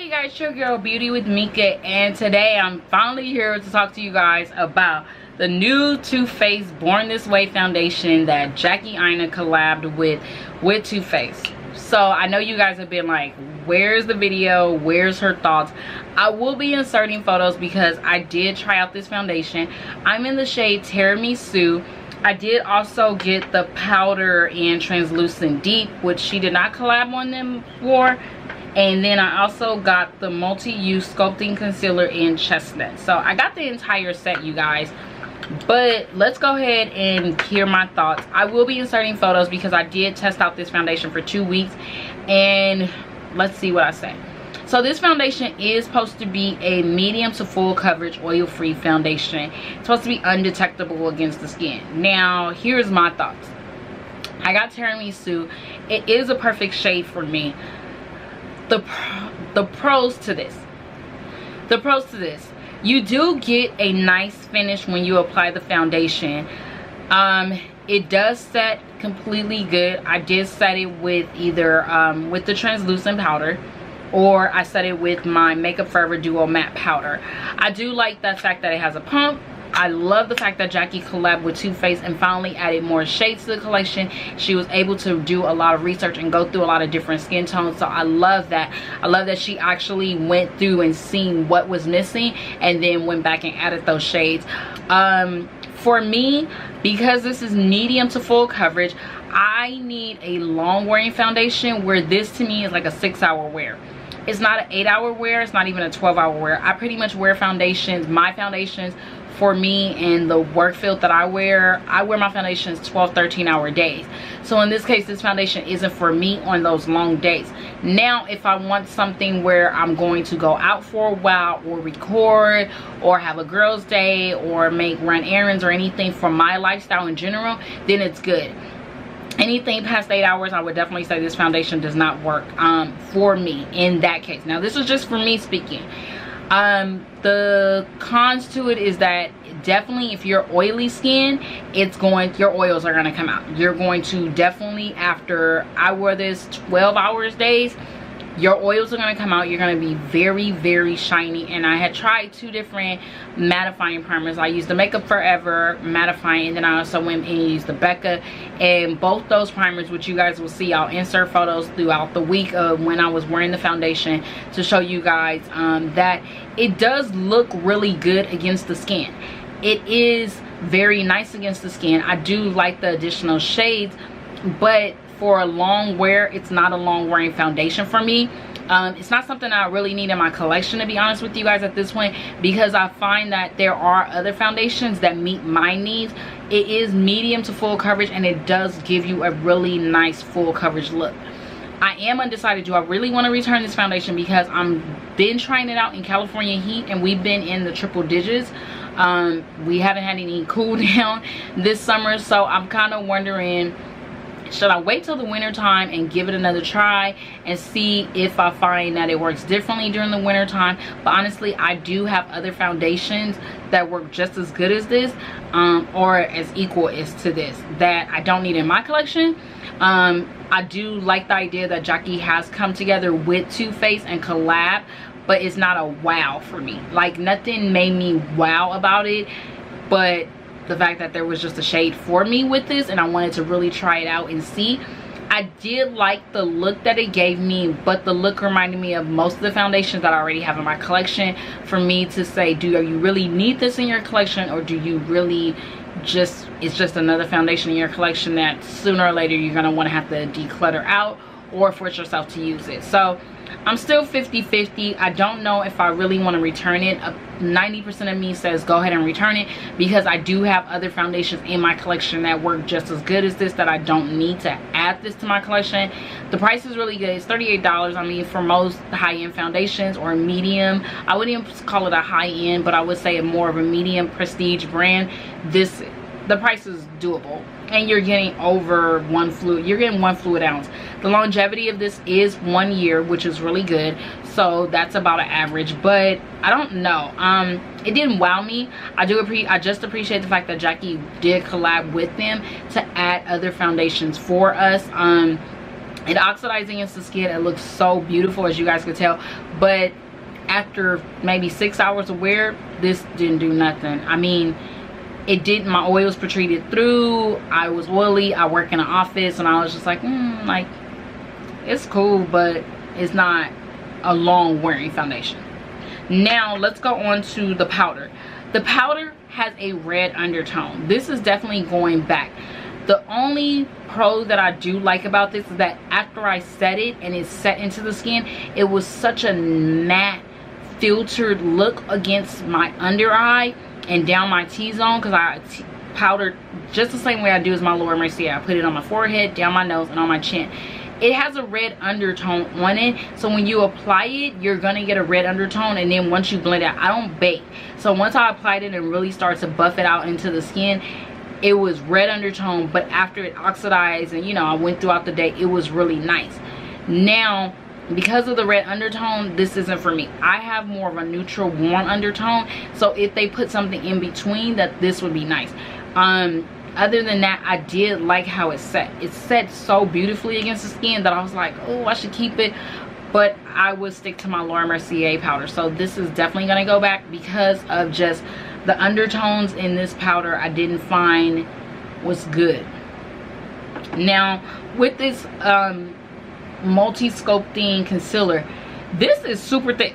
you guys, it's your girl Beauty with Mika, and today I'm finally here to talk to you guys about the new Too Faced Born This Way foundation that Jackie Aina collabed with Too Faced. So I know you guys have been like, where's the video, where's her thoughts? I will be inserting photos because I did try out this foundation. I'm in the shade Tiramisu. I did also get the powder and translucent deep, which she did not collab on them for. And then I also got the multi-use sculpting concealer in chestnut. So I got the entire set, you guys. But let's go ahead and hear my thoughts. I will be inserting photos because I did test out this foundation for 2 weeks. And let's see what I say. So this foundation is supposed to be a medium to full coverage oil-free foundation. It's supposed to be undetectable against the skin. Now, here's my thoughts. I got Tiramisu. It is a perfect shade for me. The pros to this. You do get a nice finish when you apply the foundation. It does set completely good. I did set it with either with the translucent powder, or I set it with my Makeup Forever Duo Matte Powder. I do like the fact that it has a pump. I love the fact that Jackie collabed with Too Faced and finally added more shades to the collection. She was able to do a lot of research and go through a lot of different skin tones. So I love that. I love that she actually went through and seen what was missing and then went back and added those shades. For me, because this is medium to full coverage, I need a long wearing foundation where this to me is like a 6-hour wear. It's not an 8-hour wear. It's not even a 12-hour wear. I pretty much wear foundations, my foundations, for me and the work field that I wear my foundations 12-13-hour days. So in this case, this foundation isn't for me on those long days. Now, if I want something where I'm going to go out for a while or record or have a girls' day or run errands or anything for my lifestyle in general, then it's good. Anything past 8 hours, I would definitely say this foundation does not work for me in that case. Now, this is just for me speaking. The cons to it is that definitely if you're oily skin, your oils are going to come out. You're going to definitely, after I wore this 12 hours days, your oils are going to come out. You're going to be very, very shiny. And I had tried 2 different mattifying primers. I used the Makeup Forever mattifying, and then I also went and used the Becca. And both those primers, which you guys will see, I'll insert photos throughout the week of when I was wearing the foundation to show you guys that it does look really good against the skin. It is very nice against the skin. I do like the additional shades, but for a long wear, it's not a long wearing foundation for me. It's not something I really need in my collection, to be honest with you guys at this point, because I find that there are other foundations that meet my needs. It is medium to full coverage, and it does give you a really nice full coverage look. I am undecided. Do I really want to return this foundation? Because I'm been trying it out in California heat, and we've been in the triple digits. We haven't had any cool down this summer, so I'm kind of wondering, should I wait till the winter time and give it another try and see if I find that it works differently during the winter time? But honestly, I do have other foundations that work just as good as this, or as equal as to this, that I don't need in my collection. I do like the idea that Jackie has come together with Too Faced and collab, but it's not a wow for me. Like, nothing made me wow about it, but the fact that there was just a shade for me with this, and I wanted to really try it out and see. I did like the look that it gave me, but the look reminded me of most of the foundations that I already have in my collection. For me to say, do you really need this in your collection, or do you really just, it's just another foundation in your collection that sooner or later you're gonna want to have to declutter out or force yourself to use it? So I'm still 50-50. I don't know if I really want to return it. 90% of me says go ahead and return it, because I do have other foundations in my collection that work just as good as this, that I don't need to add this to my collection. The price is really good. It's $38. I mean, for most high-end foundations or medium, I wouldn't even call it a high-end, but I would say more of a medium prestige brand, the price is doable, and you're getting over one fluid ounce. The longevity of this is 1 year, which is really good, so that's about an average. But I don't know, it didn't wow me. I just appreciate the fact that Jackie did collab with them to add other foundations for us. It oxidized against the skin. It looks so beautiful, as you guys could tell. But after maybe 6 hours of wear, this didn't do nothing. I mean, it didn't. My oils protruded through. I was oily. I work in an office, and I was just like, like, it's cool, but it's not a long wearing foundation. Now let's go on to the powder. The powder has a red undertone. This is definitely going back. The only pro that I do like about this is that after I set it and it set into the skin, it was such a matte filtered look against my under eye and down my T-zone, because I powdered just the same way I do as my lower Mercier. I put it on my forehead, down my nose, and on my chin. It has a red undertone on it, so when you apply it, you're gonna get a red undertone, and then once you blend it out, I don't bake. So once I applied it and really started to buff it out into the skin, it was red undertone, but after it oxidized and, you know, I went throughout the day, it was really nice. Now, because of the red undertone, this isn't for me. I have more of a neutral warm undertone, so if they put something in between, that this would be nice. Other than that, I did like how it set. It set so beautifully against the skin that I was like, oh, I should keep it, but I would stick to my Laura Mercier powder. So this is definitely gonna go back because of just the undertones in this powder I didn't find was good. Now with this multi-sculpting concealer, this is super thick.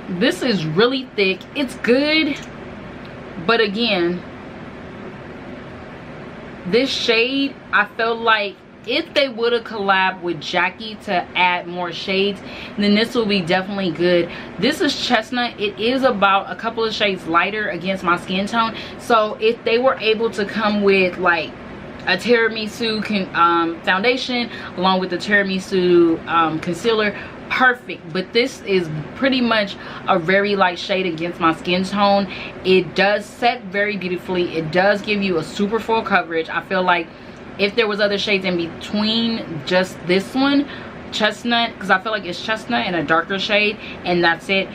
This is really thick. It's good, but again, this shade, I felt like if they would have collabed with Jackie to add more shades, then this will be definitely good. This is chestnut. It is about a couple of shades lighter against my skin tone. So if they were able to come with like a tiramisu foundation along with the tiramisu concealer, perfect. But this is pretty much a very light shade against my skin tone. It does set very beautifully. It does give you a super full coverage. I feel like if there was other shades in between just this one, chestnut, because I feel like it's chestnut in a darker shade, and that's it,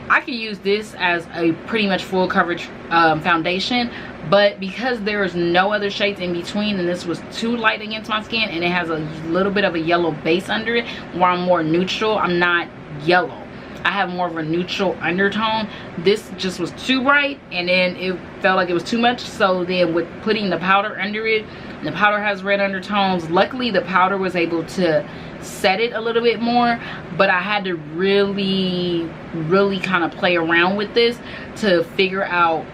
I could use this as a pretty much full coverage foundation. But because there is no other shades in between, and this was too light against my skin, and it has a little bit of a yellow base under it, where I'm more neutral, I'm not yellow, I have more of a neutral undertone. This just was too bright, and then it felt like it was too much. So then with putting the powder under it, the powder has red undertones. Luckily the powder was able to set it a little bit more, but I had to really kind of play around with this to figure out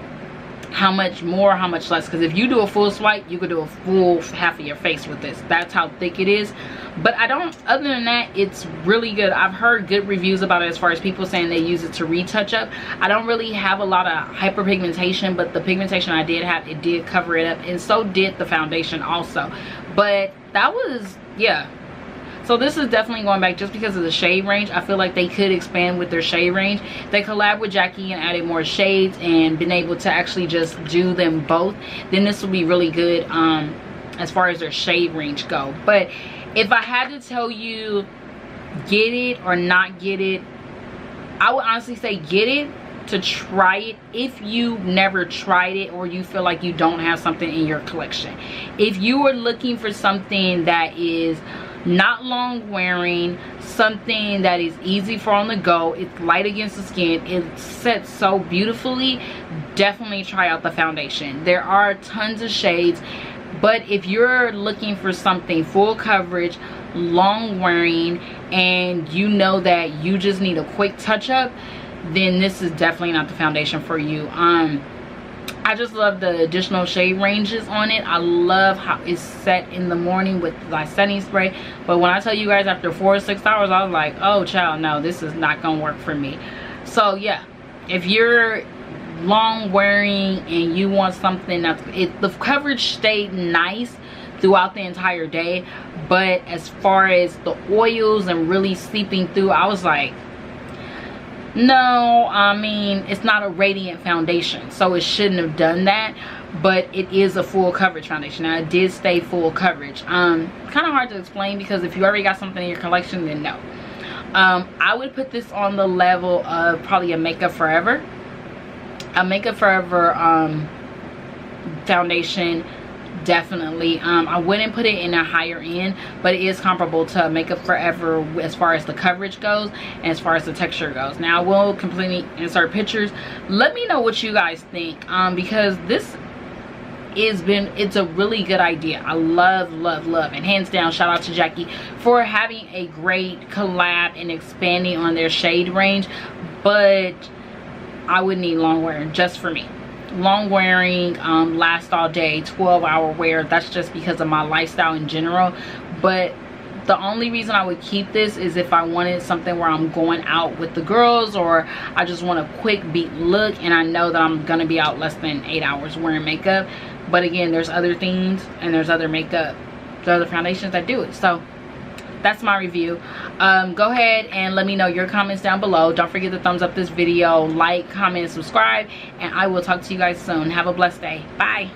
how much more, how much less, because if you do a full swipe, you could do a full half of your face with this. That's how thick it is. But I don't, other than that, it's really good. I've heard good reviews about it as far as people saying they use it to retouch up. I don't really have a lot of hyperpigmentation, but the pigmentation I did have, it did cover it up, and so did the foundation also. But that was, yeah. So this is definitely going back just because of the shade range. I feel like they could expand with their shade range. They collab with Jackie and added more shades and been able to actually just do them both. Then this will be really good as far as their shade range go. But if I had to tell you get it or not get it, I would honestly say get it to try it if you never tried it or you feel like you don't have something in your collection. If you are looking for something that is not long wearing, something that is easy for on the go, it's light against the skin, it sets so beautifully, definitely try out the foundation. There are tons of shades, but if you're looking for something full coverage, long wearing, and you know that you just need a quick touch up, then this is definitely not the foundation for you. I just love the additional shade ranges on it. I love how it's set in the morning with my setting spray. But when I tell you guys, after 4 or 6 hours, I was like, oh child, no, this is not gonna work for me. So yeah, if you're long wearing and you want something that's, the coverage stayed nice throughout the entire day, but as far as the oils and really seeping through, I was like, no, I mean, it's not a radiant foundation, so it shouldn't have done that. But it is a full coverage foundation. Now it did stay full coverage. Kind of hard to explain because if you already got something in your collection, then no. I would put this on the level of probably a Makeup Forever. A Makeup Forever foundation definitely. I wouldn't put it in a higher end, but it is comparable to Makeup Forever as far as the coverage goes and as far as the texture goes. Now I will completely insert pictures. Let me know what you guys think, because this it's a really good idea. I love, and hands down, shout out to Jackie for having a great collab and expanding on their shade range. But I would need long wearing just for me. Long wearing, last all day, 12-hour wear. That's just because of my lifestyle in general. But the only reason I would keep this is if I wanted something where I'm going out with the girls, or I just want a quick beat look and I know that I'm gonna be out less than 8 hours wearing makeup. But again, there's other things and there's other makeup, there's other foundations that do it. So that's my review. Go ahead and let me know your comments down below. Don't forget to thumbs up this video, like, comment, subscribe, and I will talk to you guys soon. Have a blessed day. Bye.